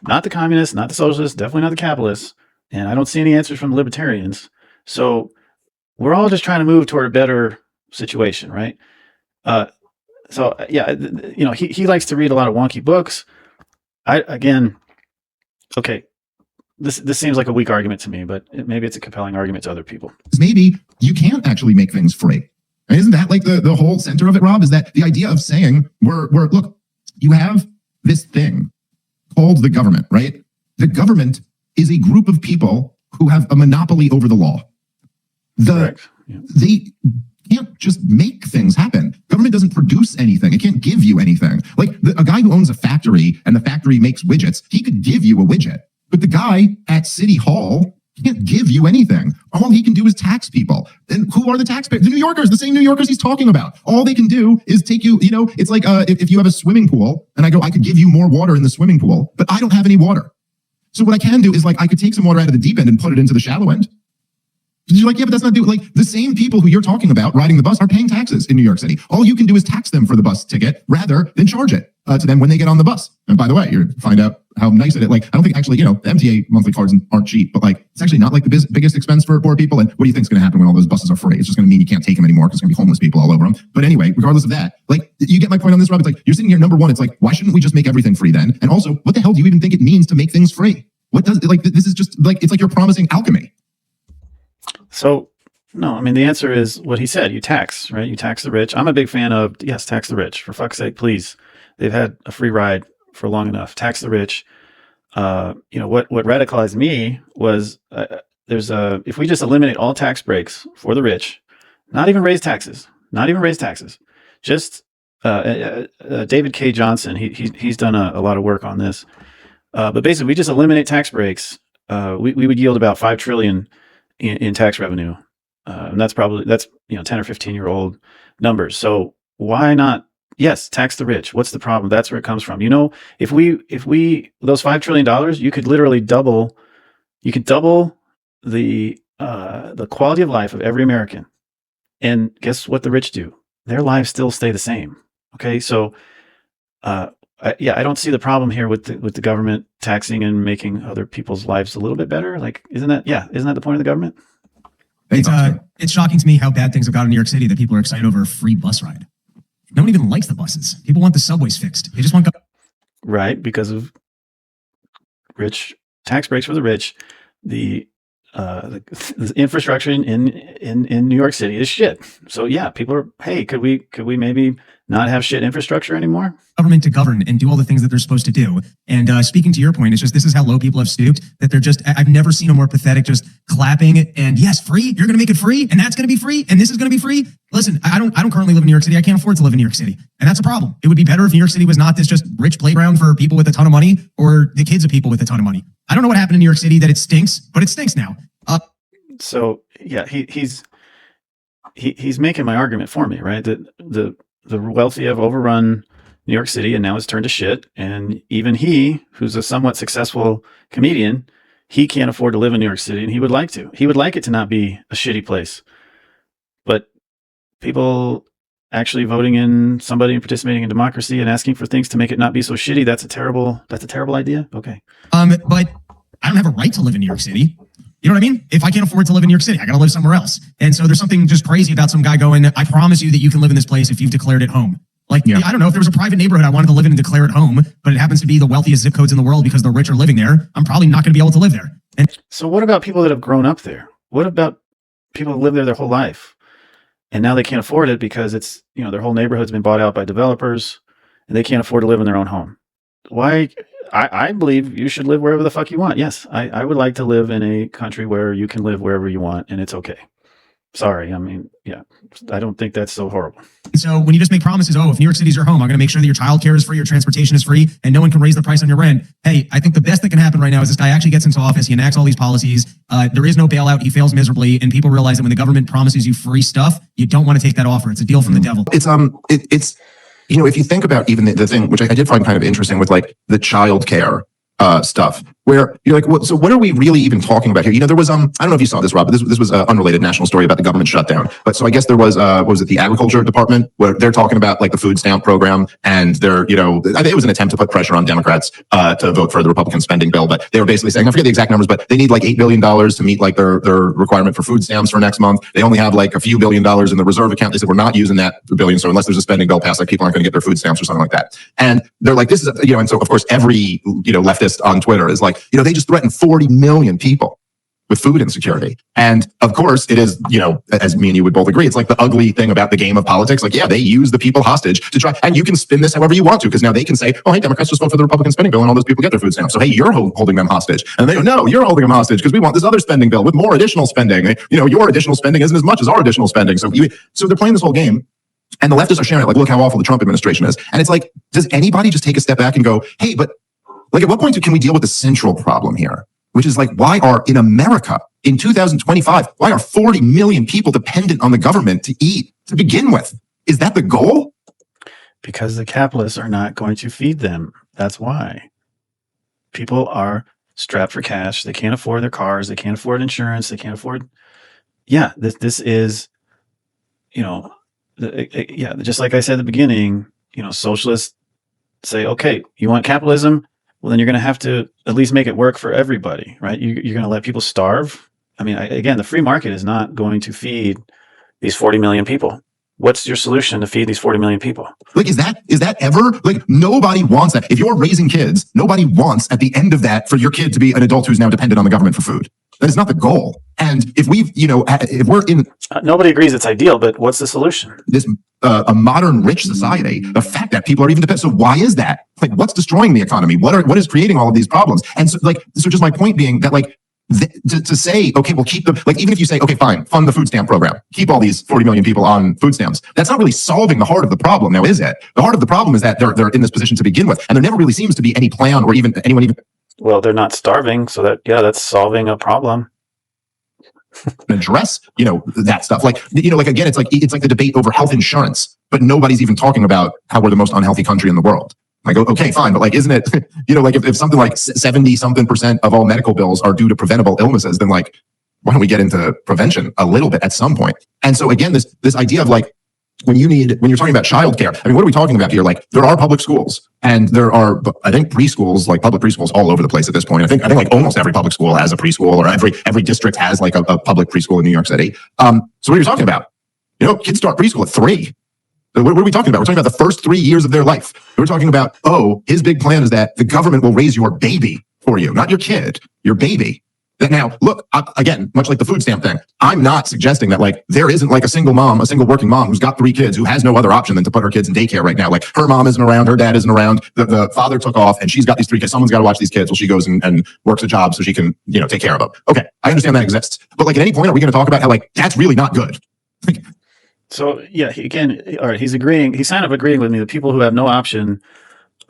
not the communists, not the socialists, definitely not the capitalists. And I don't see any answers from the libertarians. So we're all just trying to move toward a better situation. Right. He likes to read a lot of wonky books. This seems like a weak argument to me, but maybe it's a compelling argument to other people. Maybe you can't actually make things free. And isn't that like the whole center of it, Rob? Is that the idea of saying look, you have this thing called the government, right? The government is a group of people who have a monopoly over the law. Correct. Yeah. They can't just make things happen. Government doesn't produce anything. It can't give you anything. Like a guy who owns a factory and the factory makes widgets, he could give you a widget. But the guy at City Hall can't give you anything. All he can do is tax people. And who are the taxpayers? The New Yorkers, the same New Yorkers he's talking about. All they can do is take you, it's like if you have a swimming pool and I go, I could give you more water in the swimming pool, but I don't have any water. So what I can do is I could take some water out of the deep end and put it into the shallow end. You're like, yeah, but that's not the same people who you're talking about riding the bus are paying taxes in New York City. All you can do is tax them for the bus ticket rather than charge it to them when they get on the bus. And by the way, you find out how nice it is. Like, I don't think actually, the MTA monthly cards aren't cheap, but like, it's actually not like the biggest expense for poor people. And what do you think is going to happen when all those buses are free? It's just going to mean you can't take them anymore because there's going to be homeless people all over them. But anyway, regardless of that, like, you get my point on this, Rob. It's like, you're sitting here, number one, it's like, why shouldn't we just make everything free then? And also, what the hell do you even think it means to make things free? What does, like, this is just like, it's like you're promising alchemy. So, no, I mean, the answer is what he said. You tax, right? You tax the rich. I'm a big fan of, yes, tax the rich. For fuck's sake, please. They've had a free ride for long enough. Tax the rich. What radicalized me was if we just eliminate all tax breaks for the rich, not even raise taxes, just David K. Johnson, he's done a lot of work on this. But basically, we just eliminate tax breaks. We would yield about $5 trillion in tax revenue. And that's 10 or 15-year-old numbers. So why not? Yes, tax the rich. What's the problem? That's where it comes from. If we those $5 trillion, you could literally double the quality of life of every American. And guess what the rich do? Their lives still stay the same. Okay, so I don't see the problem here with the government taxing and making other people's lives a little bit better. Like, isn't that the point of the government? It's shocking to me how bad things have got in New York City that people are excited over a free bus ride. No one even likes the buses. People want the subways fixed. They just want right, because of rich tax breaks for the rich. The infrastructure in New York City is shit. So yeah, people are, hey, could we maybe not have shit infrastructure anymore? Government to govern and do all the things that they're supposed to do. And speaking to your point, it's just, this is how low people have stooped, that they're just, I've never seen a more pathetic, just clapping and yes, free, you're going to make it free and that's going to be free and this is going to be free. Listen, I don't currently live in New York City. I can't afford to live in New York City. And that's a problem. It would be better if New York City was not this just rich playground for people with a ton of money or the kids of people with a ton of money. I don't know what happened in New York City that it stinks, but it stinks now. So yeah, he's making my argument for me, right? That the wealthy have overrun New York City and now it's turned to shit. And even he, who's a somewhat successful comedian, he can't afford to live in New York City, and he would like to. He would like it to not be a shitty place. But people actually voting in somebody and participating in democracy and asking for things to make it not be so shitty, that's a terrible idea. Okay. But I don't have a right to live in New York City. You know what I mean? If I can't afford to live in New York City, I got to live somewhere else. And so there's something just crazy about some guy going, I promise you that you can live in this place if you've declared it home. Like, yeah. I don't know, if there was a private neighborhood I wanted to live in and declare it home, but it happens to be the wealthiest zip codes in the world because the rich are living there, I'm probably not going to be able to live there. And so what about people that have grown up there? What about people who live there their whole life and now they can't afford it because it's, their whole neighborhood's been bought out by developers and they can't afford to live in their own home? Why? I believe you should live wherever the fuck you want. Yes, I would like to live in a country where you can live wherever you want and it's okay. Sorry, I mean, yeah, I don't think that's so horrible. So when you just make promises, if New York City's your home, I'm going to make sure that your childcare is free, your transportation is free, and no one can raise the price on your rent. Hey, I think the best that can happen right now is this guy actually gets into office, he enacts all these policies, there is no bailout, he fails miserably, and people realize that when the government promises you free stuff, you don't want to take that offer. It's a deal from the devil. It's if you think about even the thing, which I did find kind of interesting with like the child care stuff, where you're like, so what are we really even talking about here? There was, I don't know if you saw this, Rob, but this was an unrelated national story about the government shutdown. But so I guess there was, what was it, the Agriculture Department, where they're talking about like the food stamp program, and they're, I think it was an attempt to put pressure on Democrats to vote for the Republican spending bill. But they were basically saying, I forget the exact numbers, but they need like $8 billion to meet like their requirement for food stamps for next month. They only have like a few $1 billion in the reserve account. They said, we're not using that billion. So unless there's a spending bill passed, like people aren't going to get their food stamps or something like that. And they're like, this is, and so of course every, leftist on Twitter is like, they just threatened 40 million people with food insecurity. And of course it is, as me and you would both agree, it's like the ugly thing about the game of politics. Like, yeah, they use the people hostage to try, and you can spin this however you want to, because now they can say, oh, hey, Democrats just vote for the Republican spending bill and all those people get their food stamps. So, hey, you're holding them hostage. And they go, no, you're holding them hostage because we want this other spending bill with more additional spending. Your additional spending isn't as much as our additional spending. So they're playing this whole game. And the leftists are sharing it, like, look how awful the Trump administration is. And it's like, does anybody just take a step back and go, hey, but like, at what point can we deal with the central problem here? Which is like, why are in America in 2025, why are 40 million people dependent on the government to eat to begin with? Is that the goal? Because the capitalists are not going to feed them. That's why. People are strapped for cash. They can't afford their cars. They can't afford insurance. They can't afford. Yeah, this is, just like I said at the beginning, socialists say, okay, you want capitalism? well, then you're going to have to at least make it work for everybody, right? You're going to let people starve. I mean, again, the free market is not going to feed these 40 million people. What's your solution to feed these 40 million people? Like, is that ever, like, nobody wants that. If you're raising kids, nobody wants at the end of that for your kid to be an adult who's now dependent on the government for food. That is not the goal. And if we've, if we're in nobody agrees it's ideal, but what's the solution? this a modern rich society, the fact that people are even dependent. So why is that? Like, what's destroying the economy? What is creating all of these problems? And so, just my point being that, like, to say, okay, we'll keep them, like, even if you say, okay, fine, fund the food stamp program, keep all these 40 million people on food stamps, that's not really solving the heart of the problem now, is it? The heart of the problem is that they're in this position to begin with, and there never really seems to be any plan or even anyone even. Well, they're not starving, so that's solving a problem. Address, that stuff. Like, again, it's like the debate over health insurance, but nobody's even talking about how we're the most unhealthy country in the world. Like, okay, fine, but like, isn't it, like, if something like 70-something% of all medical bills are due to preventable illnesses, then, like, why don't we get into prevention a little bit at some point? And so again, this idea of, like, when you're talking about childcare, I mean, what are we talking about here? Like, there are public schools, and there are, I think, preschools, like public preschools all over the place at this point. I think like almost every public school has a preschool, or every district has like a public preschool in New York City. So what are you talking about? Kids start preschool at 3. What are we talking about? We're talking about the first 3 years of their life. We're talking about, his big plan is that the government will raise your baby for you, not your kid, your baby. Now, look, again, much like the food stamp thing, I'm not suggesting that, like, there isn't like a single working mom who's got 3 kids who has no other option than to put her kids in daycare right now. Like, her mom isn't around, her dad isn't around, the father took off, and she's got these 3 kids. Someone's got to watch these kids while she goes and works a job so she can, take care of them. Okay, I understand that exists. But, like, at any point, are we going to talk about how, like, that's really not good? So, yeah, all right, he's kind of agreeing with me. The people who have no option,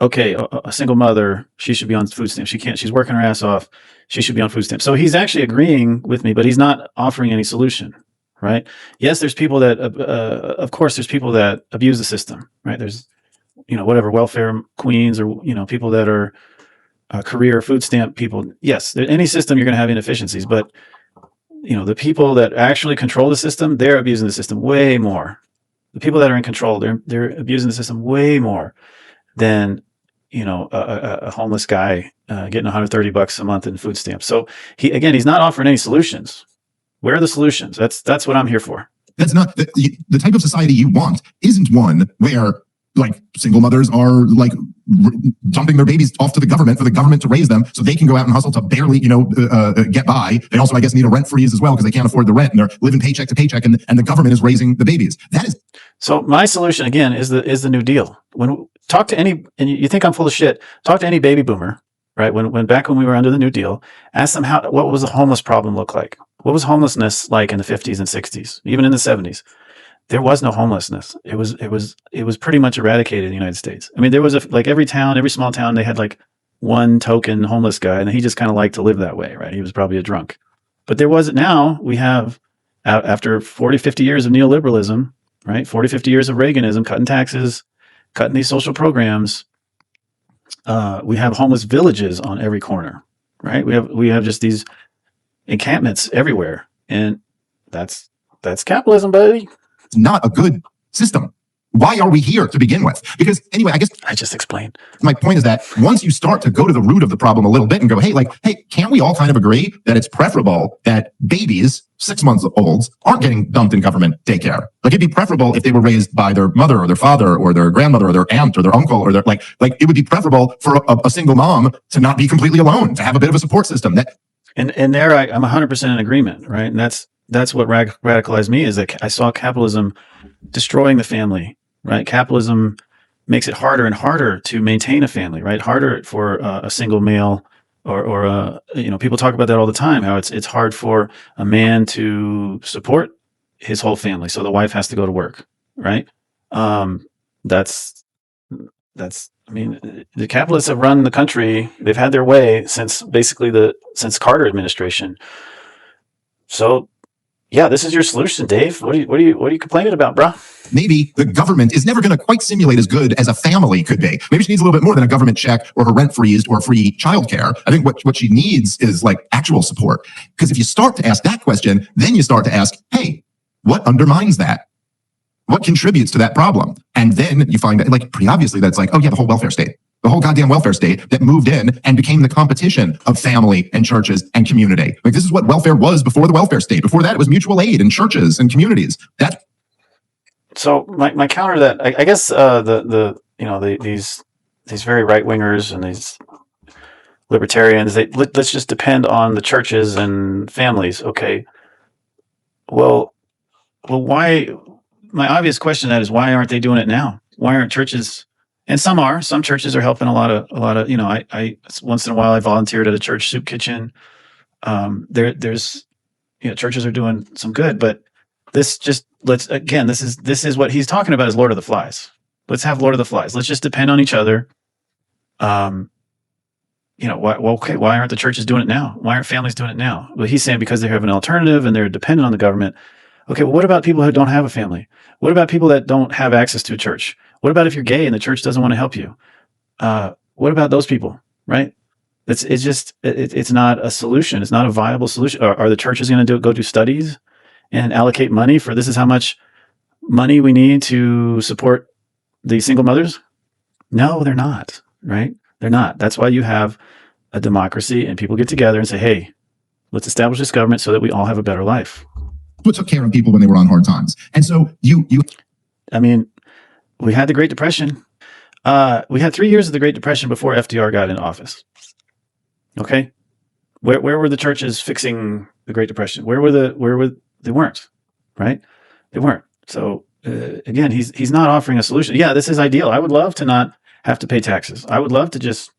okay, a single mother, she should be on food stamps. She's working her ass off. She should be on food stamps. So he's actually agreeing with me, but he's not offering any solution, right? Yes, there's people that, of course, there's people that abuse the system, right? There's, whatever, welfare queens, or, people that are career food stamp people. Yes, any system you're going to have inefficiencies, but the people that actually control the system, they're abusing the system way more. The people that are in control, they're abusing the system way more than, a homeless guy getting $130 a month in food stamps. So he's not offering any solutions. Where are the solutions? That's what I'm here for. That's not the type of society you want. Isn't one where, like, single mothers are, like, dumping their babies off to the government for the government to raise them so they can go out and hustle to barely, get by. They also, I guess, need a rent freeze as well because they can't afford the rent, and they're living paycheck to paycheck, and the government is raising the babies. That is. So my solution, again, is the New Deal. Talk to any, and you think I'm full of shit, talk to any baby boomer, right? Back when we were under the New Deal, ask them what was the homeless problem look like? What was homelessness like in the 50s and 60s, even in the 70s? There was no homelessness. It was pretty much eradicated in the United States. I mean, there was every small town, they had like one token homeless guy, and he just kind of liked to live that way, right? He was probably a drunk. But now we have, after 40, 50 years of neoliberalism, right? 40, 50 years of Reaganism, cutting taxes, cutting these social programs, we have homeless villages on every corner, right? We have just these encampments everywhere, and that's capitalism, buddy. It's not a good system. Why are we here to begin with? Because anyway, I guess I just explained. My point is that once you start to go to the root of the problem a little bit and go, hey, can't we all kind of agree that it's preferable that babies 6 months olds aren't getting dumped in government daycare? Like, it'd be preferable if they were raised by their mother or their father or their grandmother or their aunt or their uncle, or their like it would be preferable for a single mom to not be completely alone, to have a bit of a support system. And there I'm 100% in agreement, right? And that's what radicalized me, is that I saw capitalism destroying the family, right? Capitalism makes it harder and harder to maintain a family, right? Harder for a single male, or people talk about that all the time, how it's hard for a man to support his whole family, so the wife has to go to work, right? That's I mean, the capitalists have run the country. They've had their way since Carter administration. So, yeah, this is your solution, Dave. What are you complaining about, bro? Maybe the government is never going to quite simulate as good as a family could be. Maybe she needs a little bit more than a government check or her rent freezed or free childcare. I think what she needs is, like, actual support. Because if you start to ask that question, then you start to ask, hey, what undermines that? What contributes to that problem? And then you find, like, pretty obviously that's like, oh yeah, the whole welfare state. the whole goddamn welfare state that moved in and became the competition of family and churches and community. Like, this is what welfare was before the welfare state. Before that, it was mutual aid and churches and communities. So my counter to that, I guess these very right wingers and these libertarians, let's just depend on the churches and families. Okay. Well, why? My obvious question to that is, why aren't they doing it now? Why aren't churches? And some churches are helping a lot of, I once in a while I volunteered at a church soup kitchen. There's churches are doing some good, but this is what he's talking about is Lord of the Flies. Let's have Lord of the Flies. Let's just depend on each other. Why aren't the churches doing it now? Why aren't families doing it now? Well, he's saying because they have an alternative and they're dependent on the government. Okay, well, what about people who don't have a family? What about people that don't have access to a church? What about if you're gay and the church doesn't want to help you? What about those people, right? It's not a solution. It's not a viable solution. Are the churches going to go do studies and allocate money for this is how much money we need to support the single mothers? No, they're not, right? They're not. That's why you have a democracy and people get together and say, hey, let's establish this government so that we all have a better life. What took care of people when they were on hard times. And so I mean, we had the Great Depression. We had 3 years of the Great Depression before FDR got in office. Okay. Where were the churches fixing the Great Depression? They weren't, right? They weren't. So again, he's not offering a solution. Yeah, this is ideal. I would love to not have to pay taxes. I would love to just,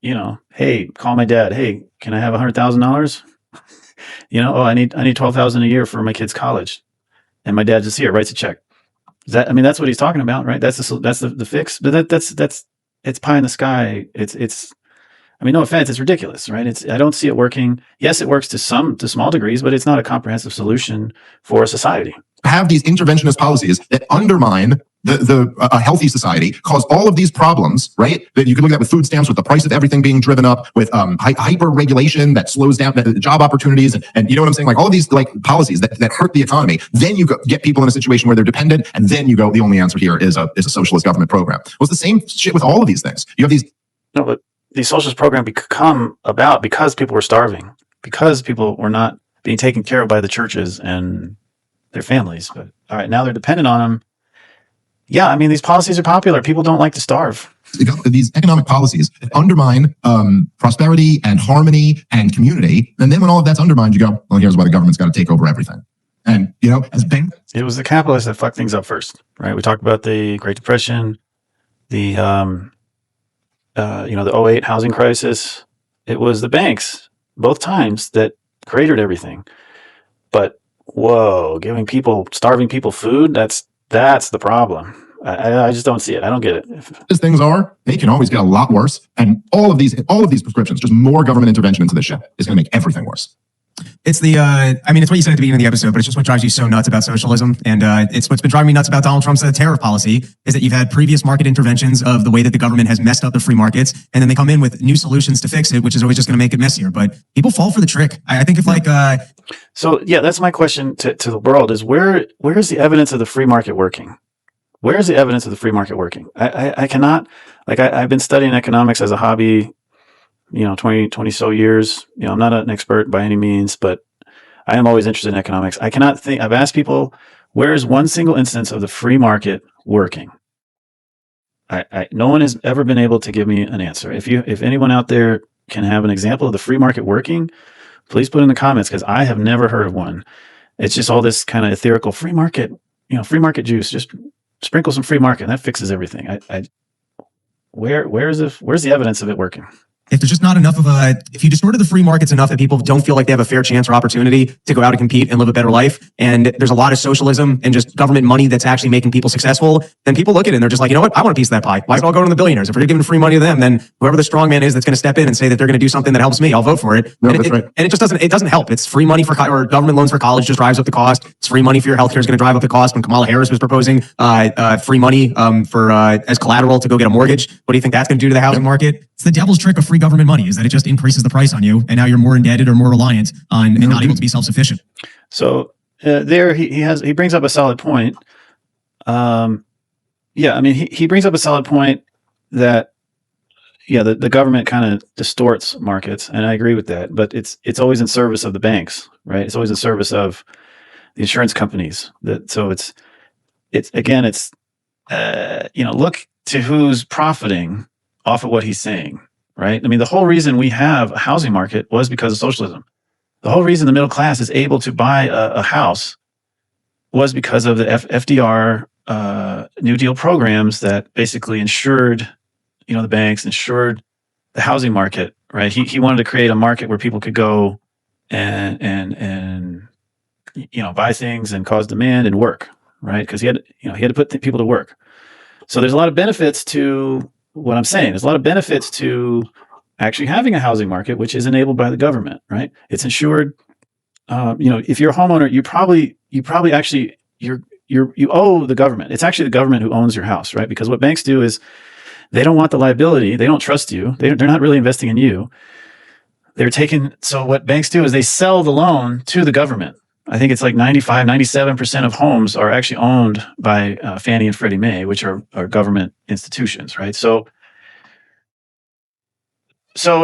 hey, call my dad. Hey, can I have $100,000? I need $12,000 a year for my kid's college, and my dad just here writes a check. That's what he's talking about, right? That's the fix. But it's pie in the sky. It's no offense, it's ridiculous, right? I don't see it working. Yes, it works to small degrees, but it's not a comprehensive solution for a society. Have these interventionist policies that undermine a healthy society, cause all of these problems, right? That you can look at with food stamps, with the price of everything being driven up, with hyper regulation that slows down job opportunities, and you know what I'm saying? Like all of these policies that hurt the economy. Then you get people in a situation where they're dependent, and then you go, the only answer here is a socialist government program. Well, it's the same shit with all of these things. You have these. No, but these socialist programs become about because people were starving, because people were not being taken care of by the churches and their families. But all right, now they're dependent on them. Yeah, these policies are popular. People don't like to starve. These economic policies that undermine prosperity and harmony and community. And then when all of that's undermined, you go, well, here's why the government's got to take over everything. And, it was the capitalists that fucked things up first, right? We talked about the Great Depression, the 2008 housing crisis. It was the banks, both times, that created everything. But, giving starving people food, that's the problem. I just don't see it. I don't get it. As things are, they can always get a lot worse. And all of these prescriptions, just more government intervention into this shit is going to make everything worse. It's it's what you said at the beginning of the episode, but it's just what drives you so nuts about socialism. And it's what's been driving me nuts about Donald Trump's tariff policy is that you've had previous market interventions of the way that the government has messed up the free markets. And then they come in with new solutions to fix it, which is always just going to make it messier. But people fall for the trick. I think if So yeah, that's my question to the world is where's the evidence of the free market working? Where's the evidence of the free market working? I cannot, I've been studying economics as a hobby, 20 so years. I'm not an expert by any means, but I am always interested in economics. I cannot think, I've asked people, where is one single instance of the free market working? No one has ever been able to give me an answer. If anyone out there can have an example of the free market working, please put in the comments, because I have never heard of one. It's just all this kind of ethereal free market juice. Just sprinkle some free market, and that fixes everything. Where's the evidence of it working? If there's just not enough if you distorted the free markets enough that people don't feel like they have a fair chance or opportunity to go out and compete and live a better life, and there's a lot of socialism and just government money that's actually making people successful, then people look at it and they're just like, you know what? I want a piece of that pie. Why is it all going to the billionaires? If we're giving free money to them, then whoever the strong man is that's going to step in and say that they're going to do something that helps me, I'll vote for it. No, and that's right. And it just doesn't help. It's free money or government loans for college just drives up the cost. It's free money for your healthcare is going to drive up the cost. When Kamala Harris was proposing free money for as collateral to go get a mortgage, what do you think that's going to do to the housing market? It's the devil's trick of free government money, is that it just increases the price on you, and now you're more indebted or more reliant on and not able to be self-sufficient. So he brings up a solid point. He brings up a solid point that the government kind of distorts markets, and I agree with that. But it's always in service of the banks, right? It's always in service of the insurance companies. So it's again, it's look to who's profiting off of what he's saying, right? I mean, the whole reason we have a housing market was because of socialism. The whole reason the middle class is able to buy a house was because of the FDR New Deal programs that basically insured, the banks, insured the housing market, right? He wanted to create a market where people could go and buy things and cause demand and work, right? Because he had to put people to work. So there's a lot of benefits to what I'm saying. There's a lot of benefits to actually having a housing market, which is enabled by the government, right? It's insured. If you're a homeowner, you probably actually you owe the government. It's actually the government who owns your house, right? Because what banks do is they don't want the liability. They don't trust you. They're not really investing in you. So what banks do is they sell the loan to the government. I think it's like 97% of homes are actually owned by Fannie and Freddie Mae, which are government institutions, right? So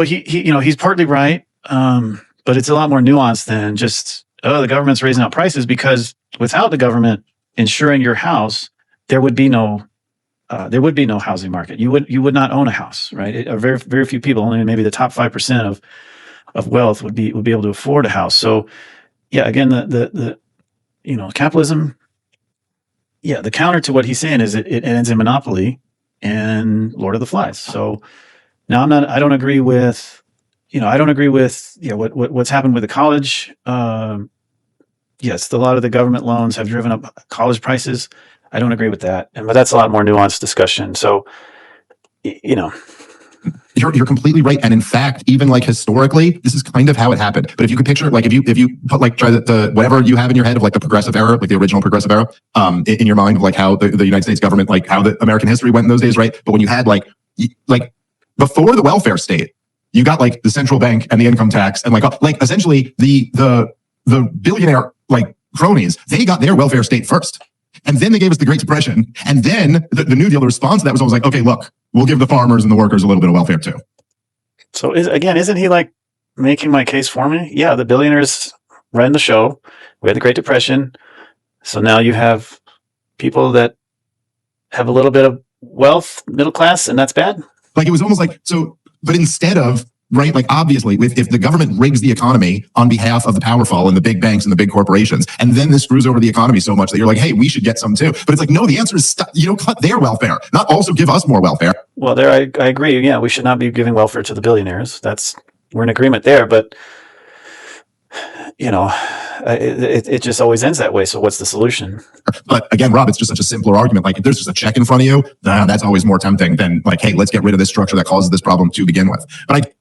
he's partly right, but it's a lot more nuanced than just the government's raising up prices, because without the government insuring your house, there would be no housing market. You would not own a house, right? Very very few people, only maybe the top 5% of wealth would be able to afford a house. So yeah, again, the capitalism. Yeah, the counter to what he's saying is it ends in monopoly and Lord of the Flies. So now I don't agree with what's happened with the college. Yes, a lot of the government loans have driven up college prices. I don't agree with that, but that's a lot more nuanced discussion. So, You're completely right, and in fact, even like historically, this is kind of how it happened. But if you could picture, like, if you put like try the whatever you have in your head of like the progressive era, like the original progressive era, in your mind of like how the United States government, like how the American history went in those days, right? But when you had like before the welfare state, you got like the central bank and the income tax, and like essentially the billionaire like cronies, they got their welfare state first. And then they gave us the Great Depression. And then the New Deal, the response to that was always like, okay, look, we'll give the farmers and the workers a little bit of welfare too. So isn't he like making my case for me? Yeah, the billionaires ran the show. We had the Great Depression. So now you have people that have a little bit of wealth, middle class, and that's bad? Like it was almost like, so, but instead of, right, like obviously if the government rigs the economy on behalf of the powerful and the big banks and the big corporations, and then this screws over the economy so much that you're like, hey, we should get some too. But it's like, no, the answer is cut their welfare, not also give us more welfare. Well, there I agree. Yeah, we should not be giving welfare to the billionaires. We're in agreement there, but it just always ends that way. So what's the solution? But again, Rob, it's just such a simpler argument. Like if there's just a check in front of you, that's always more tempting than like, hey, let's get rid of this structure that causes this problem to begin with. But